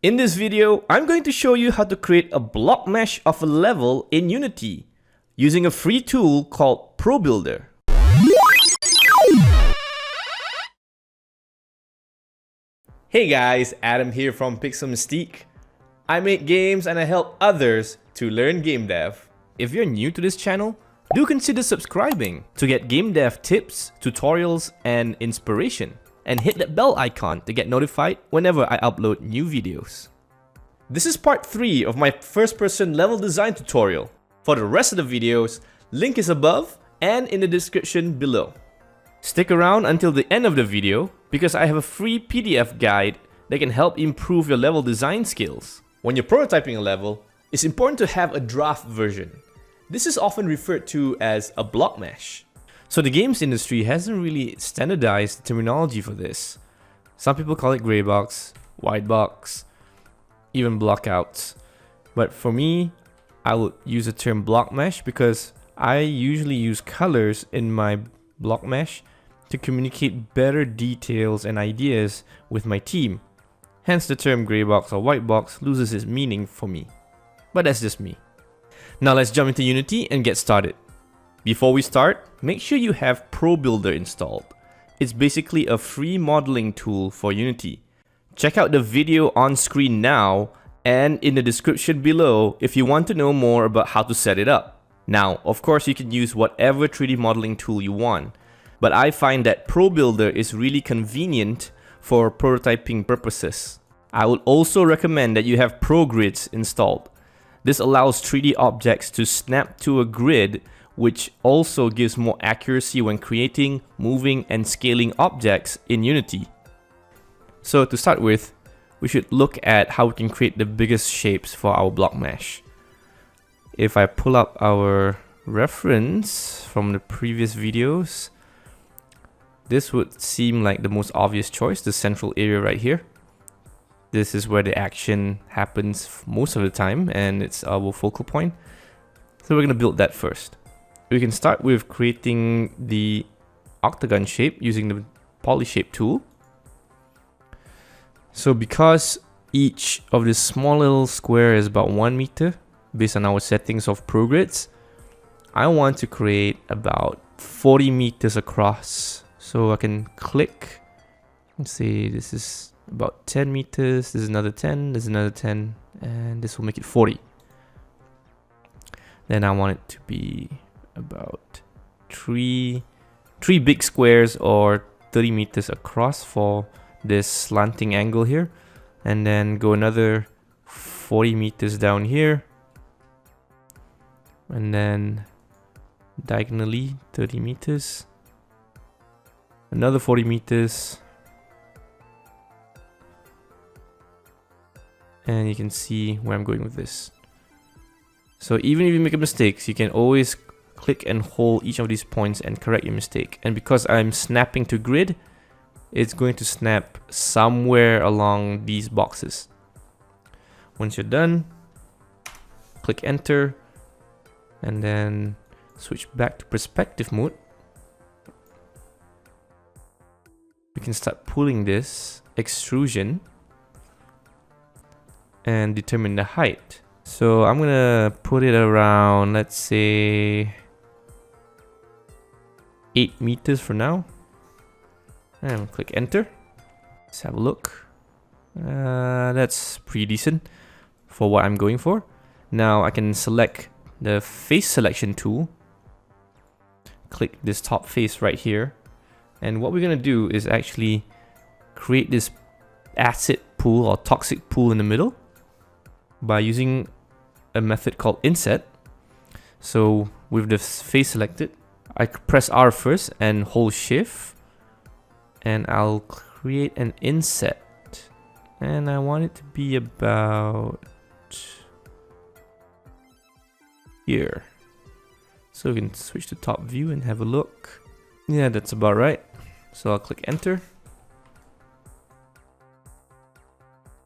In this video, I'm going to show you how to create a block mesh of a level in Unity using a free tool called ProBuilder. Hey guys, Adam here from MYSTIQUE. I make games and I help others to learn game dev. If you're new to this channel, do consider subscribing to get game dev tips, tutorials, and inspiration. And hit that bell icon to get notified whenever I upload new videos. This is part 3 of my first-person level design tutorial. For the rest of the videos, link is above and in the description below. Stick around until the end of the video because I have a free PDF guide that can help improve your level design skills. When you're prototyping a level, it's important to have a draft version. This is often referred to as a block mesh. So the games industry hasn't really standardized the terminology for this. Some people call it gray box, white box, even blockouts. But for me, I would use the term block mesh because I usually use colors in my block mesh to communicate better details and ideas with my team. Hence the term gray box or white box loses its meaning for me. But that's just me. Now let's jump into Unity and get started. Before we start, make sure you have ProBuilder installed. It's basically a free modeling tool for Unity. Check out the video on screen now and in the description below if you want to know more about how to set it up. Now, of course, you can use whatever 3D modeling tool you want, but I find that ProBuilder is really convenient for prototyping purposes. I would also recommend that you have ProGrids installed. This allows 3D objects to snap to a grid, which also gives more accuracy when creating, moving, and scaling objects in Unity. So to start with, we should look at how we can create the biggest shapes for our block mesh. If I pull up our reference from the previous videos, this would seem like the most obvious choice, the central area right here. This is where the action happens most of the time, and it's our focal point. So we're going to build that first. We can start with creating the octagon shape using the polyshape tool. So because each of this small little square is about 1 meter based on our settings of ProGrids, I want to create about 40 meters across. So I can click and say this is about 10 meters, this is another 10, this is another 10, and this will make it 40. Then I want it to be about three big squares or 30 meters across for this slanting angle here, and then go another 40 meters down here, and then diagonally 30 meters, another 40 meters, and you can see where I'm going with this. So even if you make a mistake, you can always click and hold each of these points and correct your mistake. And because I'm snapping to grid, it's going to snap somewhere along these boxes. Once you're done, click enter and then switch back to perspective mode. We can start pulling this extrusion and determine the height. So I'm gonna put it around, let's say 8 meters for now, and click enter. Let's have a look. That's pretty decent for what I'm going for. Now I can select the face selection tool, click this top face right here, and what we're gonna do is actually create this acid pool or toxic pool in the middle by using a method called inset. So with the face selected, I press R first and hold shift, and I'll create an inset, and I want it to be about here. So we can switch to top view and have a look. Yeah, that's about right. So I'll click enter,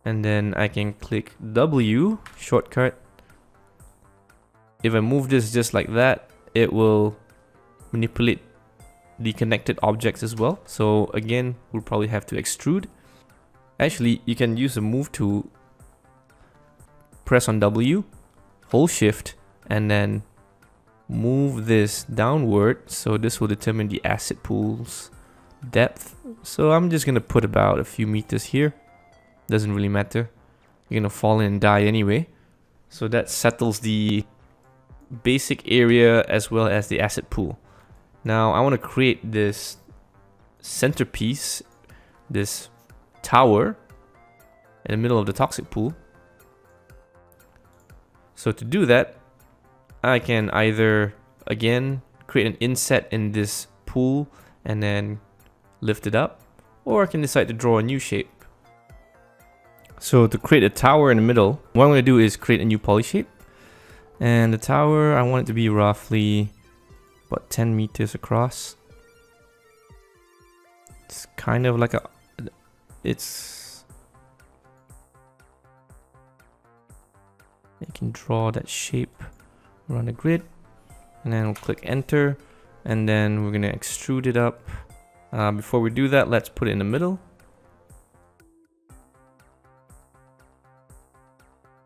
and then I can click W shortcut. If I move this just like that, it will manipulate the connected objects as well. So again, we'll probably have to extrude. Actually, you can use the move tool press on W, hold shift, and then move this downward. So this will determine the asset pool's depth. So I'm just gonna put about a few meters here. Doesn't really matter. You're gonna fall in and die anyway. So that settles the basic area as well as the asset pool. Now I want to create this centerpiece, this tower in the middle of the toxic pool. So to do that, I can either again create an inset in this pool and then lift it up, or I can decide to draw a new shape. So to create a tower in the middle, what I'm going to do is create a new poly shape. And the tower, I want it to be roughly about 10 meters across. It's kind of like you can draw that shape around the grid, and then we'll click enter, and then we're going to extrude it up. Before we do that, let's put it in the middle.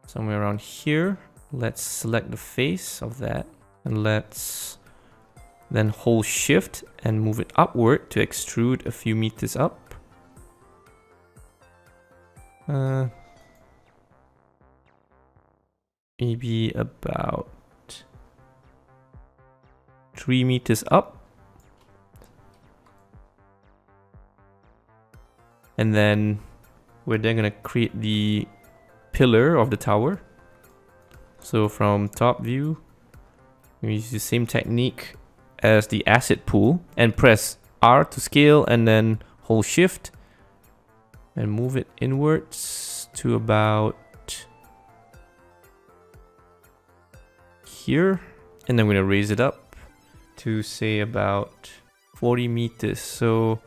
Somewhere around here. Let's select the face of that, and let's then hold shift and move it upward to extrude a few meters up. Maybe about 3 meters up. And then we're then gonna create the pillar of the tower. So from top view, we use the same technique as the asset pool and press R to scale, and then hold shift and move it inwards to about here. And then we're gonna raise it up to say about 40 meters. So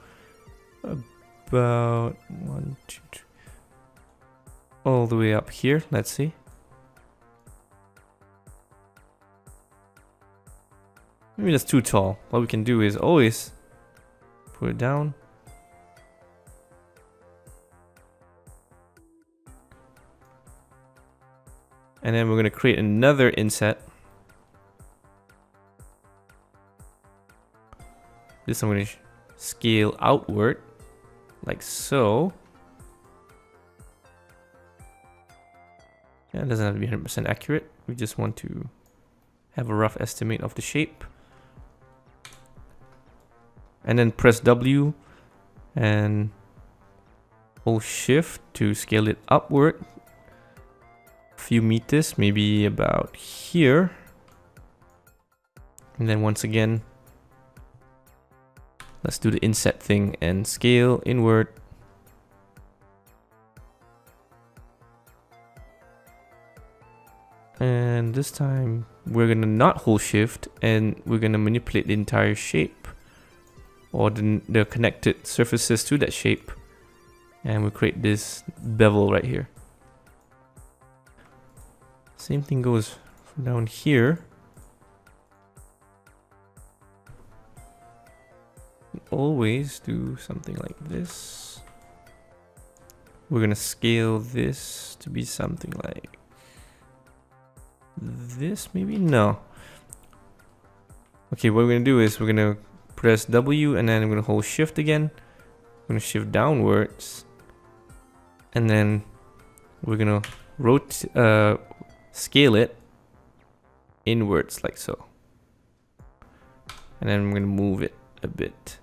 about 1, 2, 3, all the way up here. Let's see. Maybe that's too tall. What we can do is always put it down. And then we're going to create another inset. This I'm going to scale outward like so. Yeah, it doesn't have to be 100% accurate. We just want to have a rough estimate of the shape. And then press W and hold shift to scale it upward a few meters, maybe about here. And then once again, let's do the inset thing and scale inward. And this time we're gonna not hold shift, and we're gonna manipulate the entire shape, or the connected surfaces to that shape, and we'll create this bevel right here. Same thing goes down here. Always do something like this. We're gonna scale this to be something like this, maybe? No. Okay, what we're gonna do is we're gonna press W, and then I'm gonna hold shift again. I'm gonna shift downwards, and then we're gonna scale it inwards like so. And then I'm gonna move it a bit.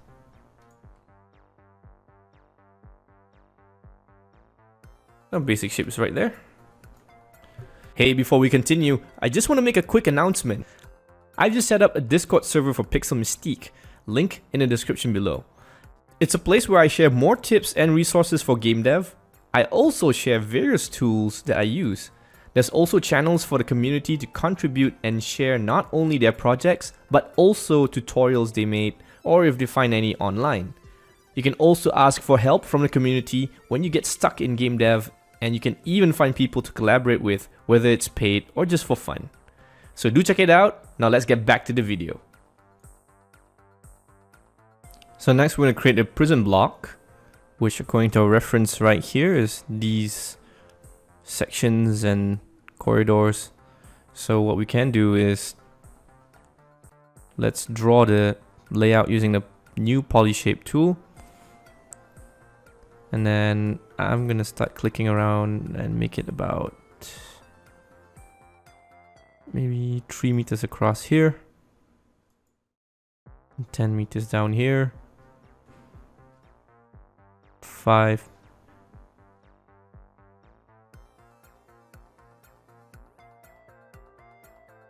Our basic shape is right there. Hey, before we continue, I just want to make a quick announcement. I've just set up a Discord server for Pixel Mystique, link in the description below. It's a place where I share more tips and resources for game dev. I also share various tools that I use. There's also channels for the community to contribute and share not only their projects, but also tutorials they made, or if they find any online. You can also ask for help from the community when you get stuck in game dev, and you can even find people to collaborate with, whether it's paid or just for fun. So do check it out. Now let's get back to the video. So next we're going to create a prison block, which according to our reference right here is these sections and corridors. So what we can do is let's draw the layout using the new polyshape tool. And then I'm gonna start clicking around and make it about maybe 3 meters across here, 10 meters down here, 5.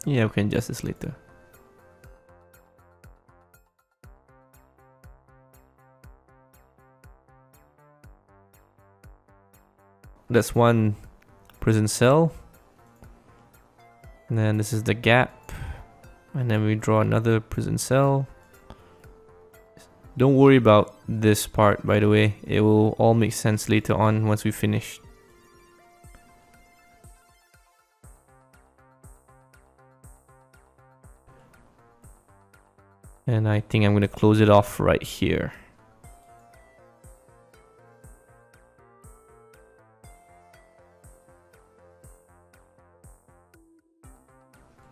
Yeah, we can adjust this later. That's one prison cell. And then this is the gap. And then we draw another prison cell. Don't worry about this part, by the way. It will all make sense later on once we finish. And I think I'm going to close it off right here.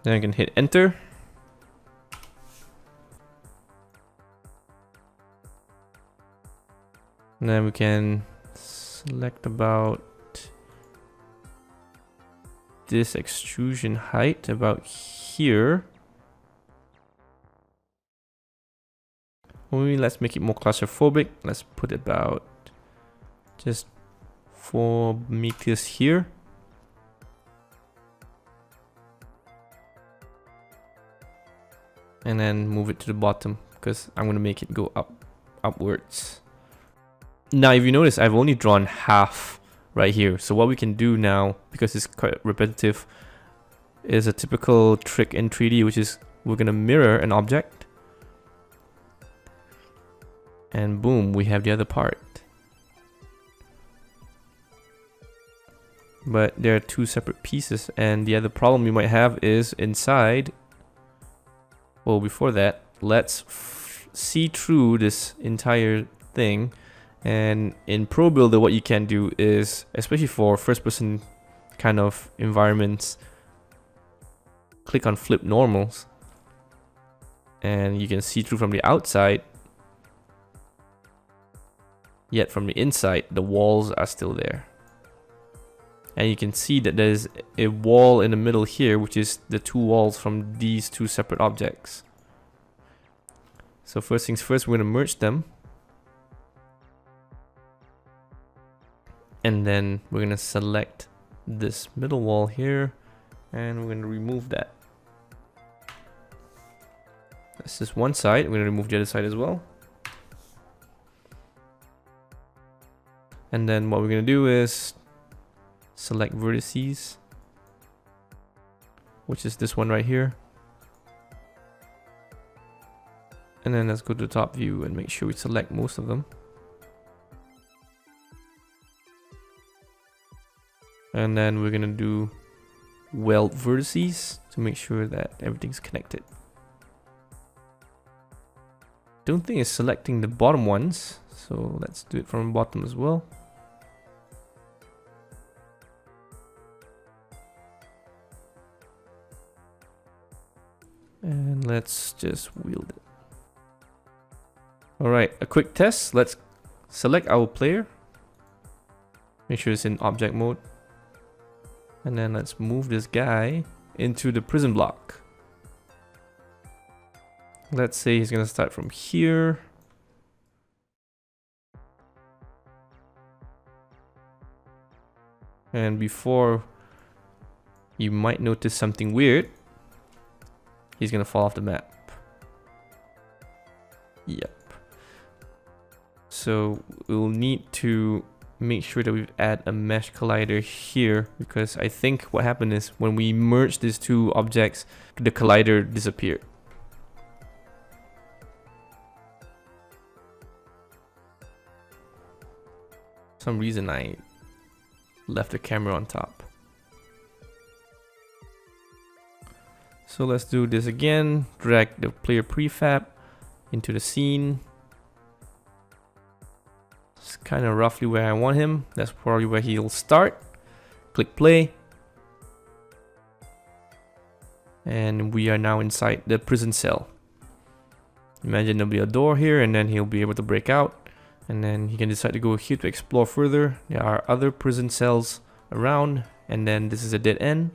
Then I can hit enter. And then we can select about this extrusion height about here. Maybe let's make it more claustrophobic. Let's put about just 4 meters here. And then move it to the bottom because I'm going to make it go upwards. Now, if you notice, I've only drawn half right here. So what we can do now, because it's quite repetitive, is a typical trick in 3D, which is we're going to mirror an object. And boom, we have the other part. But there are 2 separate pieces. And the other problem you might have is inside. Well, before that, let's see through this entire thing. And in ProBuilder, what you can do is, especially for first-person kind of environments, click on Flip Normals. And you can see through from the outside. Yet from the inside, the walls are still there. And you can see that there's a wall in the middle here, which is the 2 walls from these 2 separate objects. So first things first, we're going to merge them. And then we're going to select this middle wall here. And we're going to remove that. That's just one side. We're going to remove the other side as well. And then what we're going to do is select vertices, which is this one right here. And then let's go to the top view and make sure we select most of them. And then we're gonna do weld vertices to make sure that everything's connected. Don't think it's selecting the bottom ones, so let's do it from the bottom as well. And let's just wield it. Alright, a quick test. Let's select our player. Make sure it's in object mode. And then let's move this guy into the prison block. Let's say he's gonna start from here. And before you might notice something weird, he's gonna fall off the map. Yep. So we'll need to make sure that we add a mesh collider here, because I think what happened is when we merged these 2 objects, the collider disappeared. For some reason I left the camera on top. So let's do this again. Drag the player prefab into the scene. It's kind of roughly where I want him. That's probably where he'll start. Click play. And we are now inside the prison cell. Imagine there'll be a door here, and then he'll be able to break out. And then he can decide to go here to explore further. There are other prison cells around, and then this is a dead end.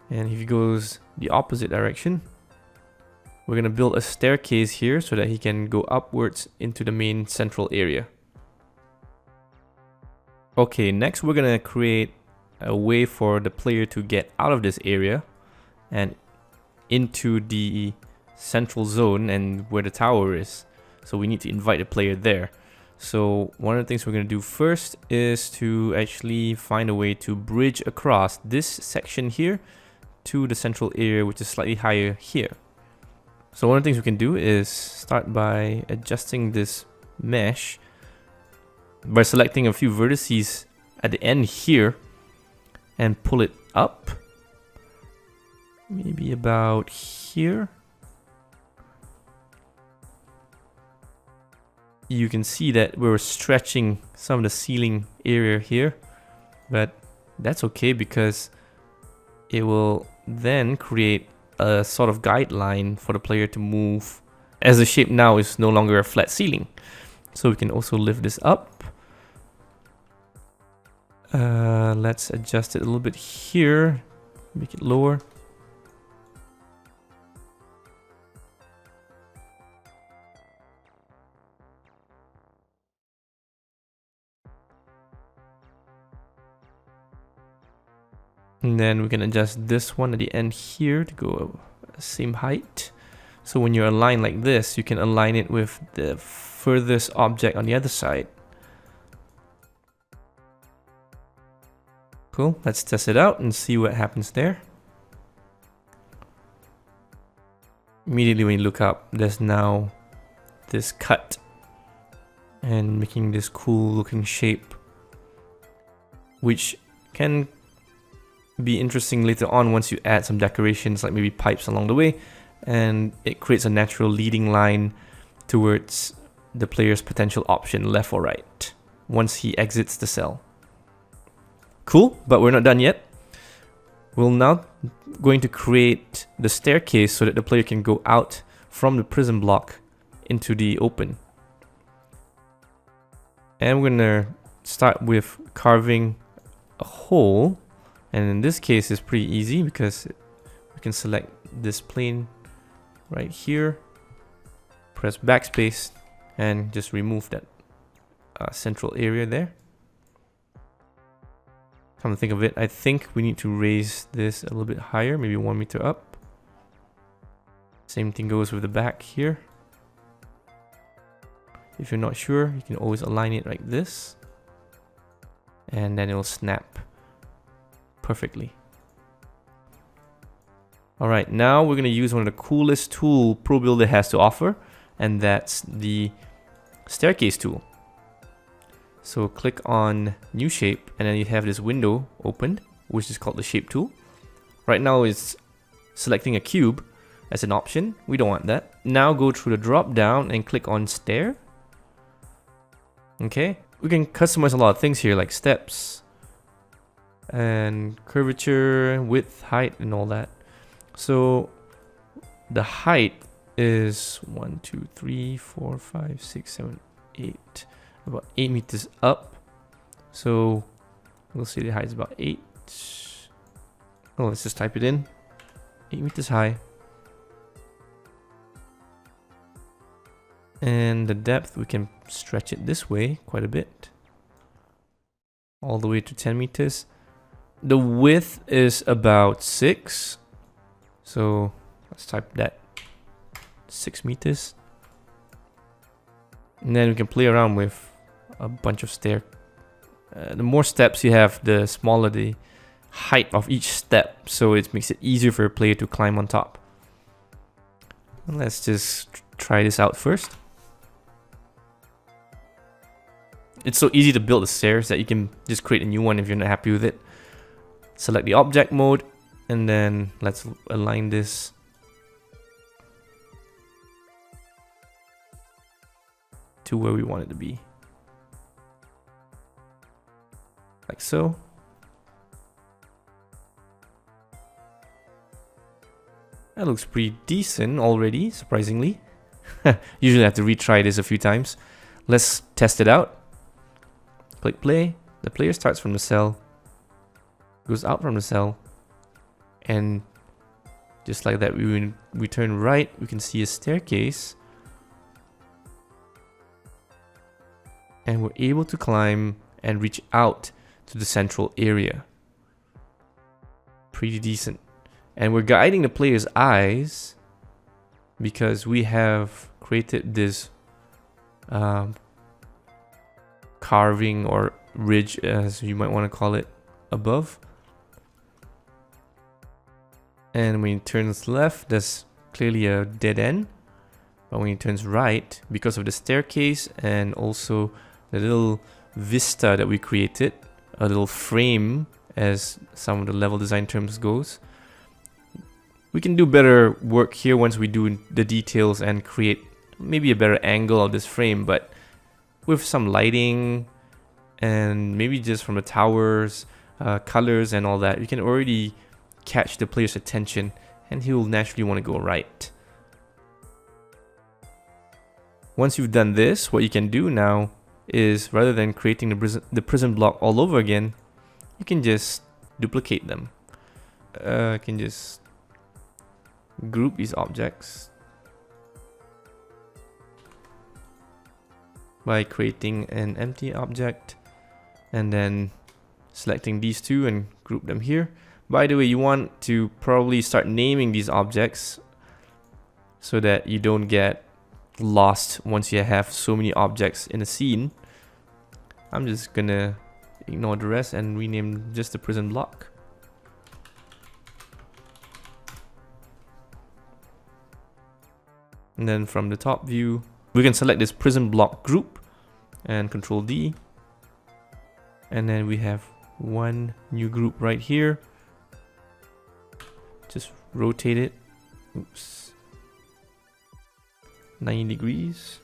And if he goes the opposite direction, we're going to build a staircase here so that he can go upwards into the main central area. Okay, next we're going to create a way for the player to get out of this area and into the central zone and where the tower is. So we need to invite the player there. So one of the things we're going to do first is to actually find a way to bridge across this section here to the central area, which is slightly higher here. So one of the things we can do is start by adjusting this mesh by selecting a few vertices at the end here and pull it up, maybe about here. You can see that we're stretching some of the ceiling area here, but that's okay because it will then create a sort of guideline for the player to move, as the shape now is no longer a flat ceiling. So we can also lift this up. Let's adjust it a little bit here, make it lower. And then we can adjust this one at the end here to go same height. So when you're aligned like this, you can align it with the furthest object on the other side. Cool, let's test it out and see what happens there. Immediately when you look up, there's now this cut and making this cool looking shape, which can be interesting later on once you add some decorations like maybe pipes along the way, and it creates a natural leading line towards the player's potential option left or right once he exits the cell. Cool, but we're not done yet. We're now going to create the staircase so that the player can go out from the prison block into the open. And we're gonna start with carving a hole. And in this case, it's pretty easy because we can select this plane right here, press backspace, and just remove that central area there. Come to think of it, I think we need to raise this a little bit higher, maybe 1 meter up. Same thing goes with the back here. If you're not sure, you can always align it like this, and then it will snap perfectly. Alright, now we're going to use one of the coolest tools ProBuilder has to offer, and that's the staircase tool. So click on new shape, and then you have this window opened, which is called the shape tool. Right now it's selecting a cube as an option. We don't want that. Now go through the drop down and click on stair. Okay, we can customize a lot of things here like steps and curvature, width, height, and all that. So the height is 1, 2, 3, 4, 5, 6, 7, 8, about 8 meters up. So we'll say the height is about 8. Oh, let's just type it in. 8 meters high. And the depth, we can stretch it this way quite a bit, all the way to 10 meters. The width is about 6. So let's type that, 6 meters. And then we can play around with a bunch of stair. The more steps you have, the smaller the height of each step. So it makes it easier for a player to climb on top. And let's just try this out first. It's so easy to build the stairs that you can just create a new one if you're not happy with it. Select the object mode, and then let's align this to where we want it to be. Like so. That looks pretty decent already, surprisingly. Usually I have to retry this a few times. Let's test it out. Click play. The player starts from the cell, goes out from the cell, and just like that, when we turn right, we can see a staircase. And we're able to climb and reach out to the central area. Pretty decent. And we're guiding the player's eyes because we have created this carving or ridge, as you might want to call it, above. And when he turns left, there's clearly a dead end. But when he turns right, because of the staircase and also the little vista that we created, a little frame as some of the level design terms goes, we can do better work here once we do the details and create maybe a better angle of this frame. But with some lighting and maybe just from the towers, colors and all that, you can already catch the player's attention and he will naturally want to go right. Once you've done this, what you can do now is, rather than creating the prison block all over again, you can just duplicate them. You can just group these objects by creating an empty object and then selecting these two and group them here. By the way, you want to probably start naming these objects so that you don't get lost once you have so many objects in a scene. I'm just gonna ignore the rest and rename just the prison block. And then from the top view, we can select this prison block group and Control D. And then we have one new group right here. Just rotate it. Oops. 90 degrees.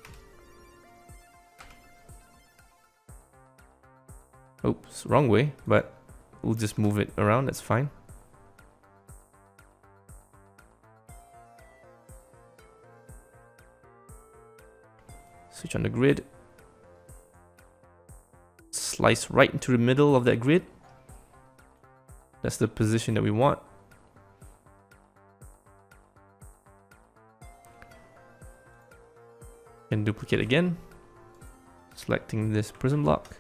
Oops, wrong way, but we'll just move it around, that's fine. Switch on the grid. Slice right into the middle of that grid. That's the position that we want. And duplicate again, selecting this prison block.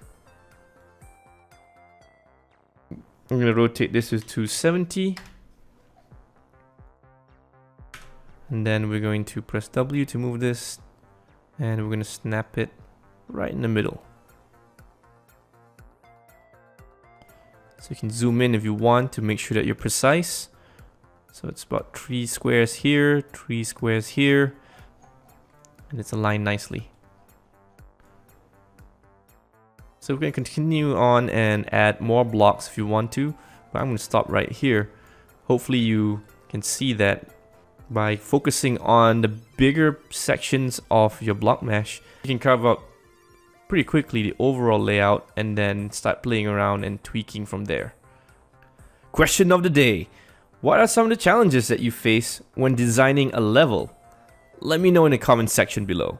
I'm going to rotate this to 270. And then we're going to press W to move this. And we're going to snap it right in the middle. So you can zoom in if you want to make sure that you're precise. So it's about 3 squares here, 3 squares here. And it's aligned nicely. So we're going to continue on and add more blocks if you want to, but I'm going to stop right here. Hopefully you can see that by focusing on the bigger sections of your block mesh, you can carve out pretty quickly the overall layout and then start playing around and tweaking from there. Question of the day: what are some of the challenges that you face when designing a level? Let me know in the comment section below.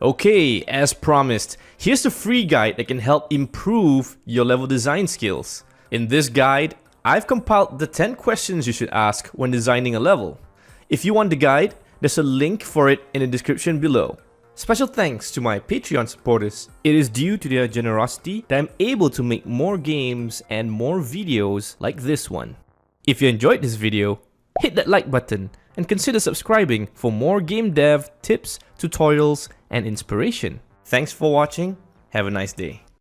Okay, as promised, here's the free guide that can help improve your level design skills. In this guide, I've compiled the 10 questions you should ask when designing a level. If you want the guide, there's a link for it in the description below. Special thanks to my Patreon supporters. It is due to their generosity that I'm able to make more games and more videos like this one. If you enjoyed this video, hit that like button and consider subscribing for more game dev tips, tutorials, and inspiration. Thanks for watching. Have a nice day.